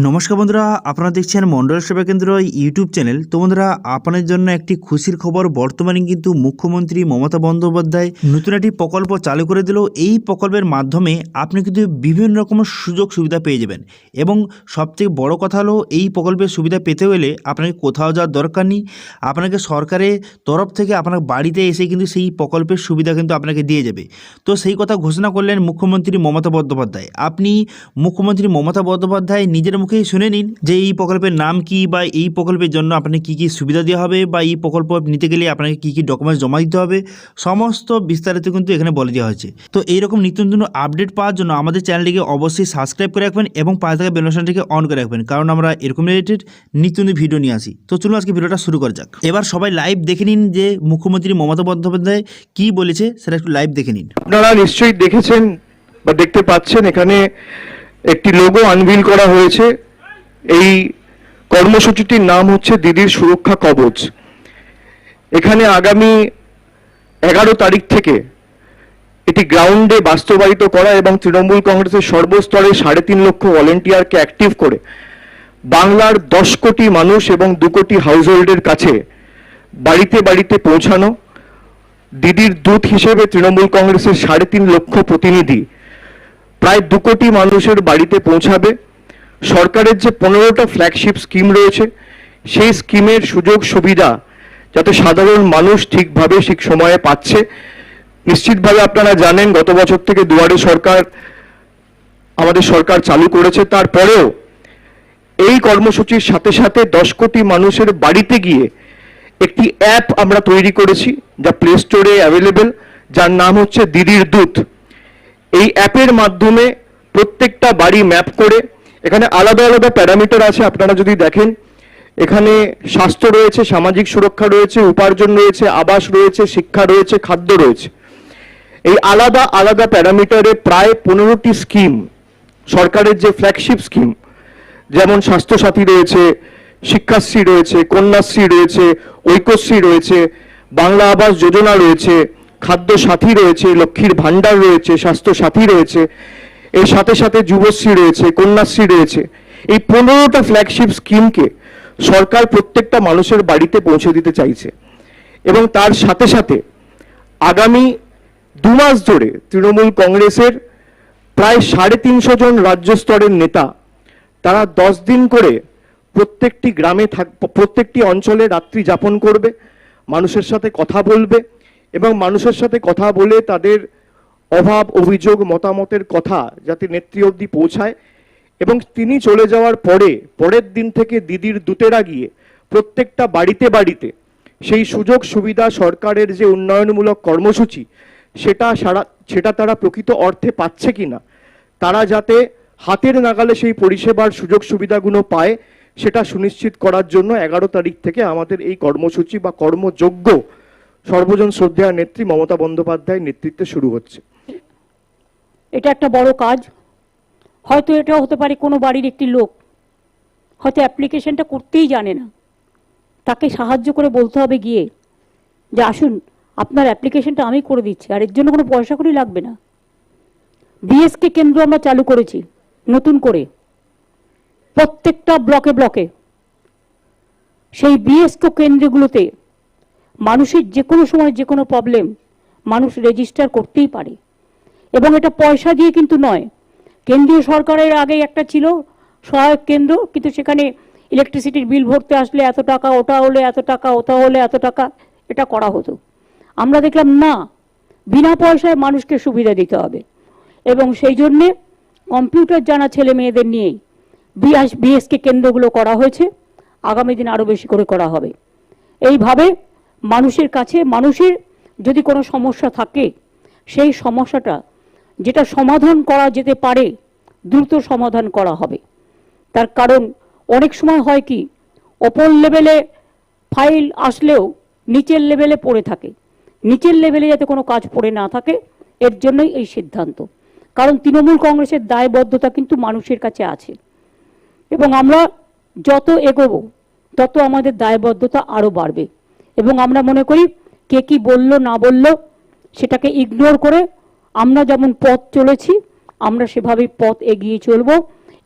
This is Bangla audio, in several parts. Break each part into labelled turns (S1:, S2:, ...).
S1: নমস্কার বন্ধুরা, আপনারা দেখছেন মন্ডল সেবা কেন্দ্র ইউটিউব চ্যানেল। তো বন্ধুরা, আপনাদের জন্য একটি খুশির খবর। বর্তমানে কিন্তু মুখ্যমন্ত্রী মমতা বন্দ্যোপাধ্যায় নতুন একটি প্রকল্প চালু করে দিল। এই প্রকল্পের মাধ্যমে আপনি কিন্তু বিভিন্ন রকমের সুযোগ সুবিধা পেয়ে যাবেন, এবং সবথেকে বড় কথা হলো এই প্রকল্পের সুবিধা পেতে হলে আপনাকে কোথাও যাওয়ার দরকার নেই। আপনাকে সরকারের তরফ থেকে আপনার বাড়িতে এসে কিন্তু সেই প্রকল্পের সুবিধা কিন্তু আপনাকে দিয়ে যাবে। তো সেই কথা ঘোষণা করলেন মুখ্যমন্ত্রী মমতা বন্দ্যোপাধ্যায়। আপনি মুখ্যমন্ত্রী মমতা বন্দ্যোপাধ্যায় নিজের মুখেই শুনে নিন যে এই প্রকল্পের নাম কি, বা এই প্রকল্পের জন্য আপনাকে কী কী সুবিধা দেওয়া হবে, বা এই প্রকল্প নিতে গেলে আপনাকে কী কী ডকুমেন্টস জমা দিতে হবে, সমস্ত বিস্তারিত কিন্তু এখানে বলে দেওয়া হয়েছে। তো এইরকম নিত্য নতুন আপডেট পাওয়ার জন্য আমাদের চ্যানেলটিকে অবশ্যই সাবস্ক্রাইব করে রাখবেন এবং পাশে থাকা বেল বাটনটিকে অন করে রাখবেন, কারণ আমরা এরকম রিলেটেড নিত্য নতুন ভিডিও নিয়ে আসি। তো চলুন আজকে ভিডিওটা শুরু করা যাক। এবার সবাই লাইভ দেখে নিন যে মুখ্যমন্ত্রী মমতা বন্দ্যোপাধ্যায় কী বলেছে, সেটা একটু লাইভ দেখে নিন।
S2: আপনারা নিশ্চয়ই দেখেছেন বা দেখতে পাচ্ছেন, এখানে একটি লোগো আনভিল করা হয়েছে। এই কর্মসূচিটির নাম হচ্ছে দিদির সুরক্ষা কবচ। এখানে আগামী 11 তারিখ থেকে এটি গ্রাউন্ডে বাস্তবায়িত করা এবং তৃণমূল কংগ্রেসের সর্বস্তরে 3.5 লক্ষ ভলেন্টিয়ারকে অ্যাক্টিভ করে বাংলার 10 কোটি মানুষ এবং 2 কোটি হাউসহোল্ডের কাছে বাড়িতে বাড়িতে পৌঁছানো। দিদির দূত হিসেবে তৃণমূল কংগ্রেসের 3.5 লক্ষ প্রতিনিধি প্রায় 2 কোটি মানুষের বাড়িতে পৌঁছাবে। সরকারের যে 15টা ফ্ল্যাগশিপ স্কিম রয়েছে, সেই স্কিমের সুযোগ সুবিধা যাতে সাধারণ মানুষ ঠিকভাবে ঠিক সময়ে পাচ্ছে। নিশ্চিতভাবে আপনারা জানেন গত বছর থেকে দুয়ারে সরকার আমাদের সরকার চালু করেছে। তারপরেও এই কর্মসূচির সাথে সাথে 10 কোটি মানুষের বাড়িতে গিয়ে একটি অ্যাপ আমরা তৈরি করেছি, যা প্লে স্টোরে অ্যাভেলেবেল, যার নাম হচ্ছে দিদির দূত। এই অ্যাপের মাধ্যমে প্রত্যেকটা বাড়ি ম্যাপ করে, এখানে আলাদা আলাদা প্যারামিটার আছে। আপনারা যদি দেখেন, এখানে স্বাস্থ্য রয়েছে, সামাজিক সুরক্ষা রয়েছে, উপার্জন রয়েছে, আবাস রয়েছে, শিক্ষা রয়েছে, খাদ্য রয়েছে। এই আলাদা আলাদা প্যারামিটারে প্রায় 15টি স্কিম, সরকারের যে ফ্ল্যাগশিপ স্কিম, যেমন স্বাস্থ্যসাথী রয়েছে, শিক্ষাশ্রী রয়েছে, কন্যাশ্রী রয়েছে, ঐক্যশ্রী রয়েছে, বাংলা আবাস যোজনা রয়েছে, খাদ্য সাথী রয়েছে, লক্ষ্মীর ভান্ডার রয়েছে, স্বাস্থ্য সাথী রয়েছে, এর সাথে সাথে যুবশ্রী রয়েছে, কন্যাশ্রী রয়েছে। এই 15টা ফ্ল্যাগশিপ স্কিমকে সরকার প্রত্যেকটা মানুষের বাড়িতে পৌঁছে দিতে চাইছে। এবং তার সাথে সাথে আগামী 2 মাস ধরে তৃণমূল কংগ্রেসের প্রায় 350 জন রাজ্য স্তরের নেতা, তারা 10 দিন করে প্রত্যেকটি গ্রামে প্রত্যেকটি অঞ্চলে রাত্রি যাপন করবে, মানুষের সাথে কথা বলবে এবং মানুষের সাথে কথা বলে তাদের অভাব, অভিযোগ, মতামতের কথা যাতে নেত্রী অবধি পৌঁছায়। এবং তিনি চলে যাওয়ার পরের দিন থেকে দিদির দূতেরা গিয়ে প্রত্যেকটা বাড়িতে বাড়িতে সেই সুযোগ সুবিধা, সরকারের যে উন্নয়নমূলক কর্মসূচি, সেটা তারা প্রকৃত অর্থে পাচ্ছে কিনা, তারা যাতে হাতের নাগালে সেই পরিষেবার সুযোগ সুবিধাগুলো পায়, সেটা সুনিশ্চিত করার জন্য 11 তারিখ থেকে আমাদের এই কর্মসূচি বা কর্মযজ্ঞ সর্বজন শ্রদ্ধেয় নেত্রী মমতা বন্দ্যোপাধ্যায়ের নেতৃত্বে শুরু হচ্ছে।
S3: এটা একটা বড় কাজ। হয়তো এটা হতে পারে কোনো বাড়ির একটি লোক হয়তো অ্যাপ্লিকেশনটা করতেই জানে না, তাকে সাহায্য করে বলতে হবে গিয়ে যে আসুন আপনার অ্যাপ্লিকেশনটা আমি করে দিচ্ছি, আর এর জন্য কোনো পয়সা করি লাগবে না। বিএসকে কেন্দ্র আমরা চালু করেছি নতুন করে প্রত্যেকটা ব্লকে ব্লকে। সেই বিএসকে কেন্দ্রগুলোতে মানুষের যে কোনো সময় যে কোনো প্রবলেম মানুষ রেজিস্টার করতেই পারে, এবং এটা পয়সা দিয়ে কিন্তু নয়। কেন্দ্রীয় সরকারের আগে একটা ছিল সহায়ক কেন্দ্র, কিন্তু সেখানে ইলেকট্রিসিটির বিল ভরতে আসলে এত টাকা, ওটা হলে এত টাকা, ওটা হলে এত টাকা, এটা করা হতো। আমরা দেখলাম না, বিনা পয়সায় মানুষকে সুবিধা দিতে হবে, এবং সেই জন্যে কম্পিউটার জানা ছেলে মেয়েদের নিয়েই বিএসকে কেন্দ্রগুলো করা হয়েছে। আগামী দিন আরও বেশি করে করা হবে। এইভাবে মানুষের কাছে, মানুষের যদি কোনো সমস্যা থাকে, সেই সমস্যাটা যেটা সমাধান করা যেতে পারে দ্রুত সমাধান করা হবে। তার কারণ অনেক সময় হয় কি, ওপর লেভেলে ফাইল আসলেও নিচের লেভেলে পড়ে থাকে। নিচের লেভেলে যাতে কোনো কাজ পড়ে না থাকে, এর জন্যই এই সিদ্ধান্ত। কারণ তৃণমূল কংগ্রেসের দায়বদ্ধতা কিন্তু মানুষের কাছে আছে, এবং আমরা যত এগোবো তত আমাদের দায়বদ্ধতা আরও বাড়বে। এবং আমরা মনে করি কে কি বলল না বলল সেটাকে ইগনোর করে আমরা যেমন পথ চলেছি, আমরা সেভাবেই পথ এগিয়ে চলব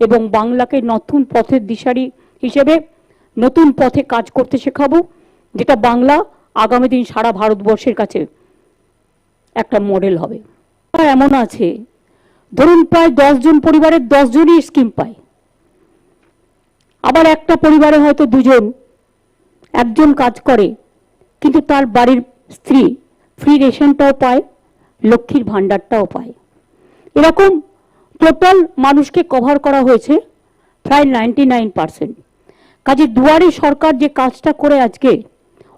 S3: এবং বাংলাকে নতুন পথের দিশারি হিসেবে নতুন পথে কাজ করতে শেখাবো, যেটা বাংলা আগামী দিন সারা ভারতবর্ষের কাছে একটা মডেল হবে। এমন আছে, ধরুন প্রায় 10 জন পরিবারের 10 জনই স্কিম পায়, আবার একটা পরিবারে হয়তো 2 জন, একজন কাজ করে কিন্তু তার বাড়ির স্ত্রী ফ্রি রেশনটাও পায়, লক্ষ্মীর ভাণ্ডারটাও পায়। এরকম টোটাল মানুষকে কভার করা হয়েছে প্রায় 99%। কাজে দুয়ারে সরকার যে কাজটা করে আজকে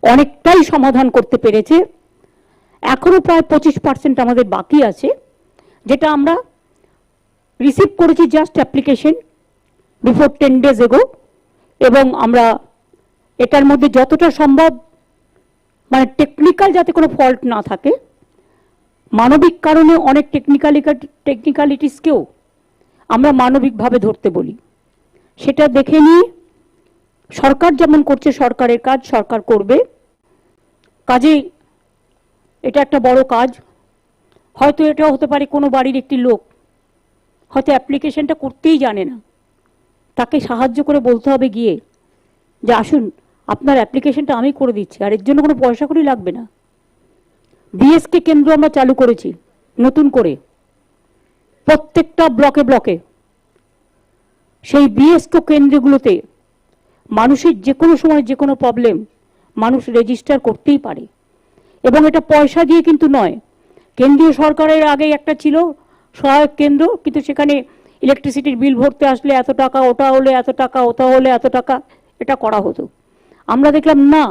S3: অনেকটাই সমাধান করতে পেরেছে। এখনো প্রায় 25% আমাদের বাকি আছে, যেটা আমরা রিসিভ করেছি জাস্ট অ্যাপ্লিকেশন বিফোর 10 days এগো, এবং আমরা এটার মধ্যে যতটা সম্ভব মানে টেকনিক্যাল যাতে কোনো ফল্ট না থাকে, মানবিক কারণে অনেক টেকনিক্যালিটিসকেও আমরা মানবিকভাবে ধরতে বলি, সেটা দেখে নিয়ে সরকার যেমন করছে সরকারের কাজ সরকার করবে। কাজেই এটা একটা বড় কাজ। হয়তো এটাও হতে পারে কোনো বাড়ির একটি লোক হয়তো অ্যাপ্লিকেশনটা করতেই জানে না, তাকে সাহায্য করে বলতে হবে গিয়ে যে আসুন আপনার অ্যাপ্লিকেশনটা আমি করে দিচ্ছি, আর এর জন্য কোনো পয়সা কড়ি লাগবে না। বিএসকে কেন্দ্র আমরা চালু করেছি নতুন করে প্রত্যেকটা ব্লকে ব্লকে। সেই বিএসকে কেন্দ্রগুলোতে মানুষের যে কোনো সময় যে কোনো প্রবলেম মানুষ রেজিস্টার করতেই পারে, এবং এটা পয়সা দিয়ে কিন্তু নয়। কেন্দ্রীয় সরকারের আগে একটা ছিল সহায়ক কেন্দ্র, কিন্তু সেখানে ইলেকট্রিসিটির বিল ভরতে আসলে এত টাকা, ওটা হলে এত টাকা, ওটা হলে এত টাকা, এটা করা হতো। আমরা দেখলাম না,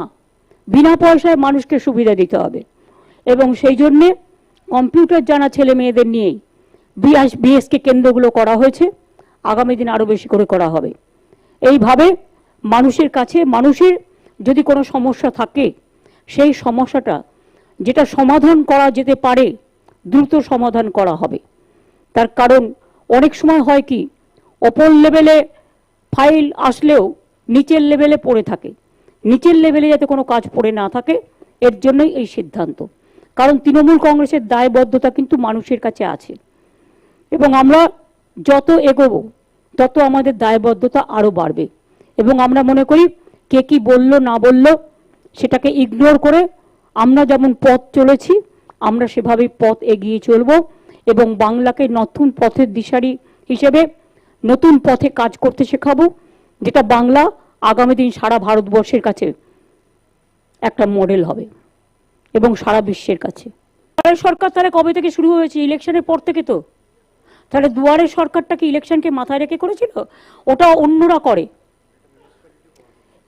S3: বিনা পয়সায় মানুষকে সুবিধা দিতে হবে, এবং সেই জন্যে কম্পিউটার জানা ছেলে মেয়েদের নিয়েই বিএসকে কেন্দ্রগুলো করা হয়েছে। আগামী দিন আরও বেশি করে করা হবে। এইভাবে মানুষের কাছে, মানুষের যদি কোনো সমস্যা থাকে সেই সমস্যাটা যেটা সমাধান করা যেতে পারে দ্রুত সমাধান করা হবে। তার কারণ অনেক সময় হয় কি, ওপর লেভেলে ফাইল আসলেও নিচের লেভেলে পড়ে থাকে, নিচের লেভেলে যাতে কোনো কাজ পড়ে না থাকে এর জন্যই এই সিদ্ধান্ত। কারণ তৃণমূল কংগ্রেসের দায়বদ্ধতা কিন্তু মানুষের কাছে আছে, এবং আমরা যত এগোবো তত আমাদের দায়বদ্ধতা আরও বাড়বে। এবং আমরা মনে করি কে কি বললো না বললো সেটাকে ইগনোর করে আমরা যেমন পথ চলেছি আমরা সেভাবেই পথ এগিয়ে চলব, এবং বাংলাকে নতুন পথের দিশারি হিসেবে নতুন পথে কাজ করতে শেখাবো, যেটা বাংলা আগামী দিন সারা ভারতবর্ষের কাছে একটা মডেল হবে এবং সারা বিশ্বের কাছে। দুয়ারে সরকার তাহলে কবে থেকে শুরু হয়েছে? ইলেকশনের পর থেকে তো। তাহলে দুয়ারে সরকারটা কি ইলেকশনকে মাথায় রেখে করেছিল? ওটা অন্যরা করে,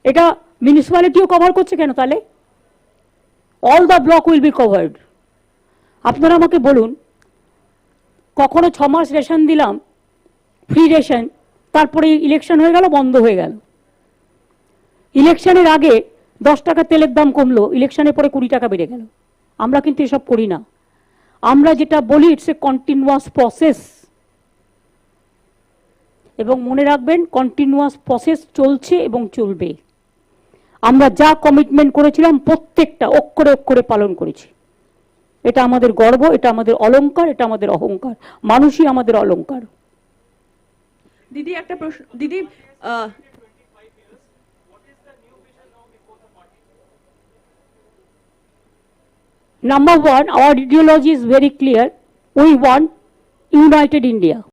S3: এটা মিউনিসিপ্যালিটিও কভার করছে কেন তাহলে? All the block will be covered. আপনারা আমাকে বলুন, কখনো 6 মাস রেশন দিলাম, ফ্রি রেশন, তারপরে ইলেকশন হয়ে গেল, বন্ধ হয়ে গেল। ইলেকশনের আগে 10 টাকা তেলের দাম কমলো, ইলেকশনের পরে 20 টাকা বেড়ে গেল। আমরা কিন্তু এসব করি না। আমরা যেটা বলি ইটস এ কন্টিনিউয়াস প্রসেস, এবং মনে রাখবেন কন্টিনিউয়াস প্রসেস চলছে এবং চলবে। আমরা যা কমিটমেন্ট করেছিলাম প্রত্যেকটা অক্ষরে অক্ষরে পালন করেছি। এটা আমাদের গর্ব, এটা আমাদের অলংকার, এটা আমাদের অহংকার। মানুষই আমাদের অলংকার।
S4: দিদি একটা প্রশ্ন, দিদি
S3: Number one, our ideology is very clear. We want united India.